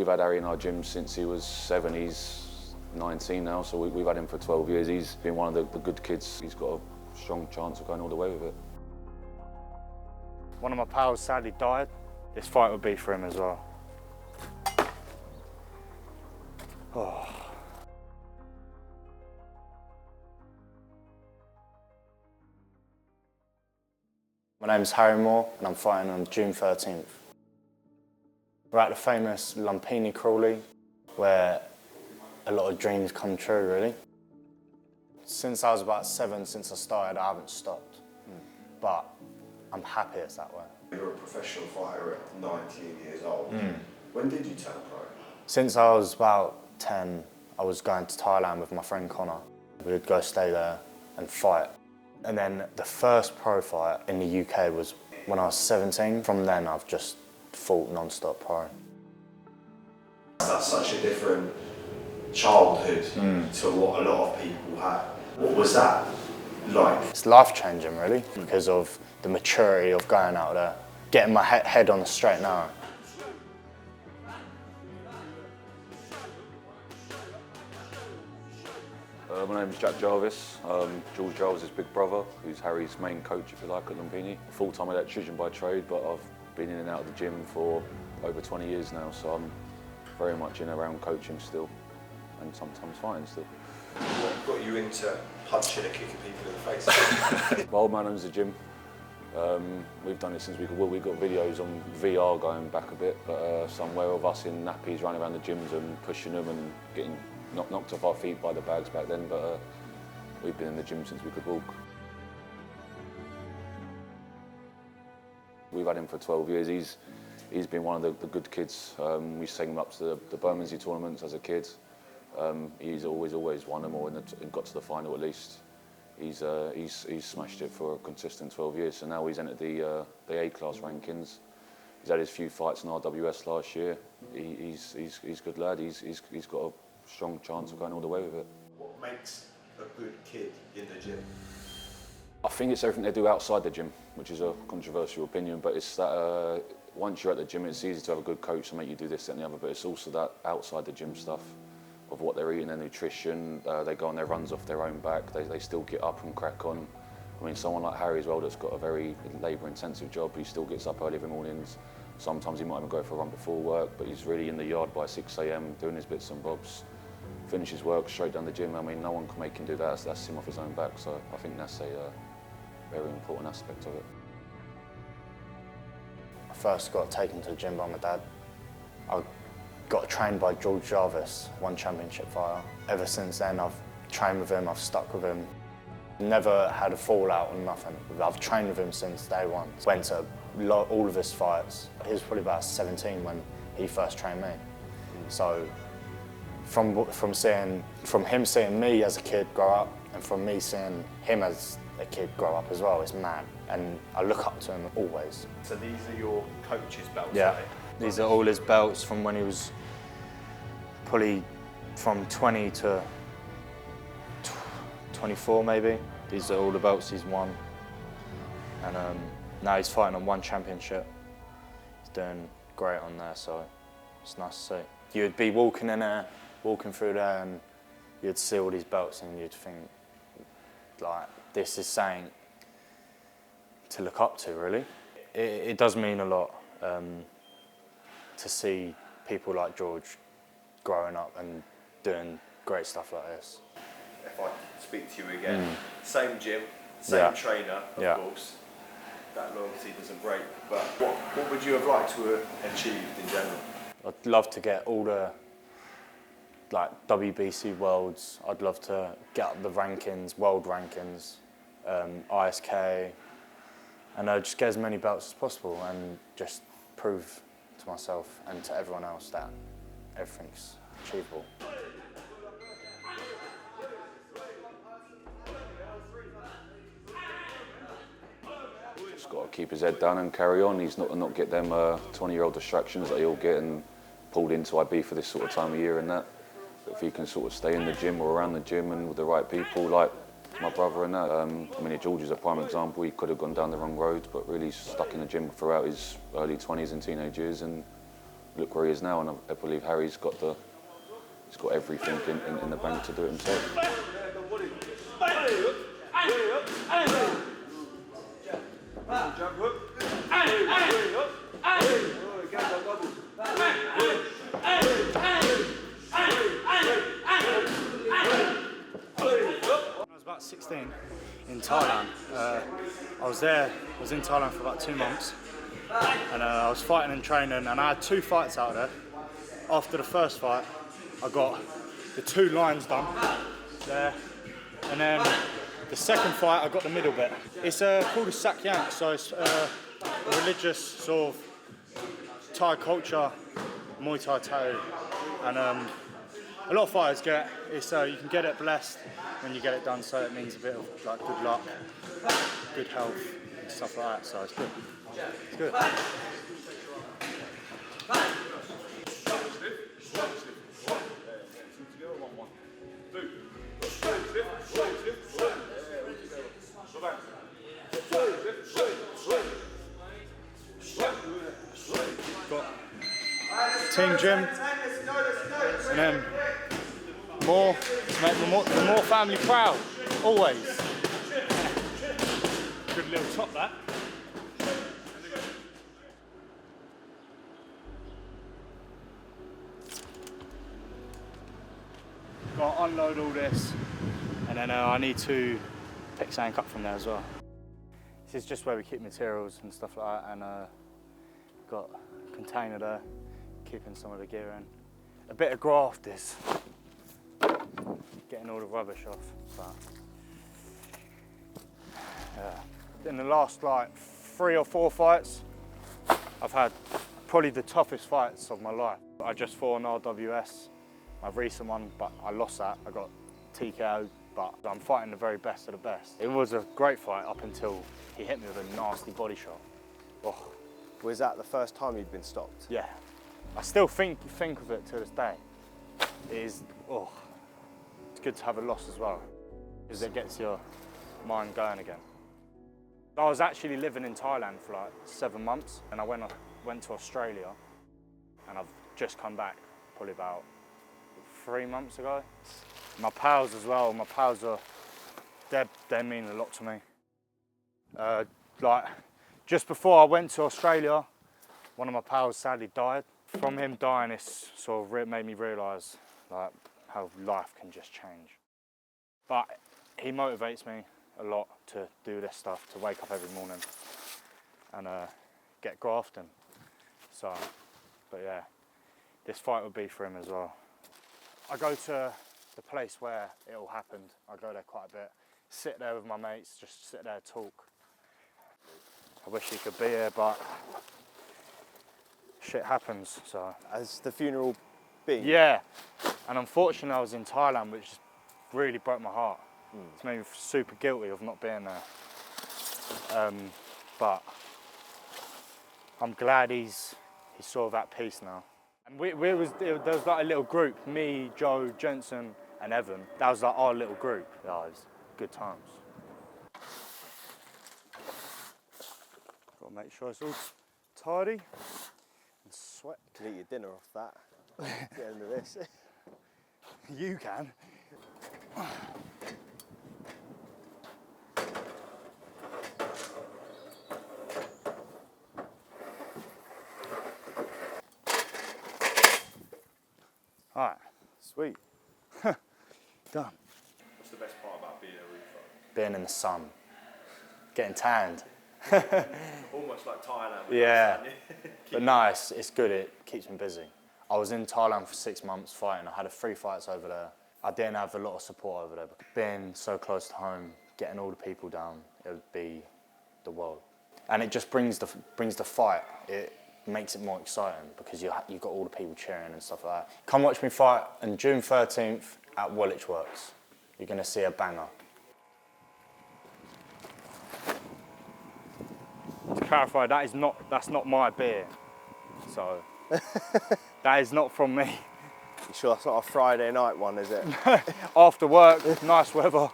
We've had Harry in our gym since he was 7. He's 19 now, so we've had him for 12 years. He's been one of the good kids. He's got a strong chance of going all the way with it. One of my pals sadly died. This fight would be for him as well. Oh. My name's Harry Moore and I'm fighting on June 13th. We're at the famous Lumpini Crawley, where a lot of dreams come true, really. Since I was about 7, since I started, I haven't stopped. But I'm happy it's that way. You're a professional fighter at 19 years old. When did you turn pro? Since I was about 10, I was going to Thailand with my friend Connor. We would go stay there and fight. And then the first pro fight in the UK was when I was 17. From then, I've just fought non-stop pro. That's such a different childhood to what a lot of people had. What was that like? It's life-changing, really, because of the maturity of going out there, getting my head on the straight and narrow. My name's Jack Jarvis. George Jarvis' big brother, who's Harry's main coach, if you like, at Lumpini. Full-time electrician by trade, but I've been in and out of the gym for over 20 years now, so I'm very much in and around coaching still, and sometimes fighting still. What got you into punching and kicking people in the face? My old man owns the gym. We've done it since we could walk. We've got videos on VR going back a bit, but somewhere of us in nappies running around the gyms and pushing them and getting knocked off our feet by the bags back then, but we've been in the gym since we could walk. We've had him for 12 years. He's been one of the good kids. We used to take him up to the Bermondsey tournaments as a kid. He's always won them all and got to the final at least. He's smashed it for a consistent 12 years, so now he's entered the A-class rankings. He's had his few fights in RWS last year. He's a good lad. He's got a strong chance of going all the way with it. What makes a good kid in the gym? I think it's everything they do outside the gym, which is a controversial opinion, but it's that once you're at the gym, it's easy to have a good coach to make you do this, that and the other, but it's also that outside the gym stuff of what they're eating, their nutrition. They go on their runs off their own back. They still get up and crack on. I mean, someone like Harry as well that's got a very labour-intensive job, he still gets up early every mornings. Sometimes he might even go for a run before work, but he's really in the yard by 6 AM doing his bits and bobs. Finishes work, straight down the gym. I mean, no one can make him do that. That's him off his own back, so I think that's a very important aspect of it. I first got taken to the gym by my dad. I got trained by George Jarvis, one championship fighter. Ever since then, I've trained with him, I've stuck with him. Never had a fallout or nothing. I've trained with him since day one. Went to all of his fights. He was probably about 17 when he first trained me. So from him seeing me as a kid grow up, and from me seeing him as a kid grow up as well, it's mad. And I look up to him always. So these are your coach's belts, yeah. right? These are all his belts from when he was probably from 20 to 24 maybe. These are all the belts he's won. And now he's fighting on one championship. He's doing great on there, so it's nice to see. You'd be walking in there, walking through there, and you'd see all these belts and you'd think, like, this is something to look up to, really. It does mean a lot to see people like George growing up and doing great stuff like this. If I speak to you again, same gym, same trainer, of course, that loyalty doesn't break, but what would you have liked to have achieved in general? I'd love to get all the WBC Worlds. I'd love to get up the rankings, world rankings, ISK, and just get as many belts as possible and just prove to myself and to everyone else that everything's achievable. Just got to keep his head down and carry on. He's not get them 20-year-old distractions that he'll get and pulled into IB for this sort of time of year and that. But if he can sort of stay in the gym or around the gym and with the right people, like my brother and that. I mean, George is a prime example. He could have gone down the wrong road, but really stuck in the gym throughout his early 20s and teenage years, and look where he is now, and I believe Harry's got everything in the bank to do it himself. When I was about 16 in Thailand, I was in Thailand for about 2 months, and I was fighting and training, and I had 2 fights out there. After the first fight, I got the 2 lines done there, and then the second fight I got the middle bit. It's called a sak yank, so it's a religious sort of Thai culture, MuayThai, and a lot of fighters get it's you can get it blessed when you get it done, so it means a bit of like good luck, good health, and stuff like that. So it's good. It's good. Got team gym, and then more to make the more family proud, always. Good little top that. Got to unload all this, and then I need to pick something up from there as well. This is just where we keep materials and stuff like that, and got a container there, keeping some of the gear in. A bit of graft is getting all the rubbish off. But yeah. In the last like 3 or 4 fights, I've had probably the toughest fights of my life. I just fought an RWS, my recent one, but I lost that. I got TKO'd, but I'm fighting the very best of the best. It was a great fight up until he hit me with a nasty body shot. Oh. Was that the first time you'd been stopped? Yeah. I still think of it to this day. It is, it's good to have a loss as well, because it gets your mind going again. I was actually living in Thailand for like 7 months, and I went to Australia, and I've just come back probably about 3 months ago. My pals as well, they mean a lot to me. Like, just before I went to Australia, one of my pals sadly died. From him dying, it's sort of made me realise like how life can just change. But he motivates me a lot to do this stuff, to wake up every morning and get grafting. So, but yeah, this fight would be for him as well. I go to the place where it all happened. I go there quite a bit, sit there with my mates, just sit there, talk. I wish he could be here, but shit happens, so. Has the funeral been? Yeah, and unfortunately I was in Thailand, which really broke my heart. It's made me super guilty of not being there. But I'm glad he's sort of at peace now. And there was like a little group, me, Joe, Jensen and Evan. That was like our little group. Yeah, it was good times. Got to make sure it's all tidy and sweat. You can eat your dinner off that. Get into this. You can. All right. Sweet. Done. What's the best part about being a refighter? Being in the sun, getting tanned. Almost like Thailand. Yeah, but no, it's good, it keeps me busy. I was in Thailand for 6 months fighting. I had 3 fights over there. I didn't have a lot of support over there. But being so close to home, getting all the people down, it would be the world. And it just brings the fight. It makes it more exciting because you've got all the people cheering and stuff like that. Come watch me fight on June 13th at Woolwich Works. You're going to see a banger. To clarify, that's not my beer. So that is not from me. You sure that's not a Friday night one, is it? After work, nice weather.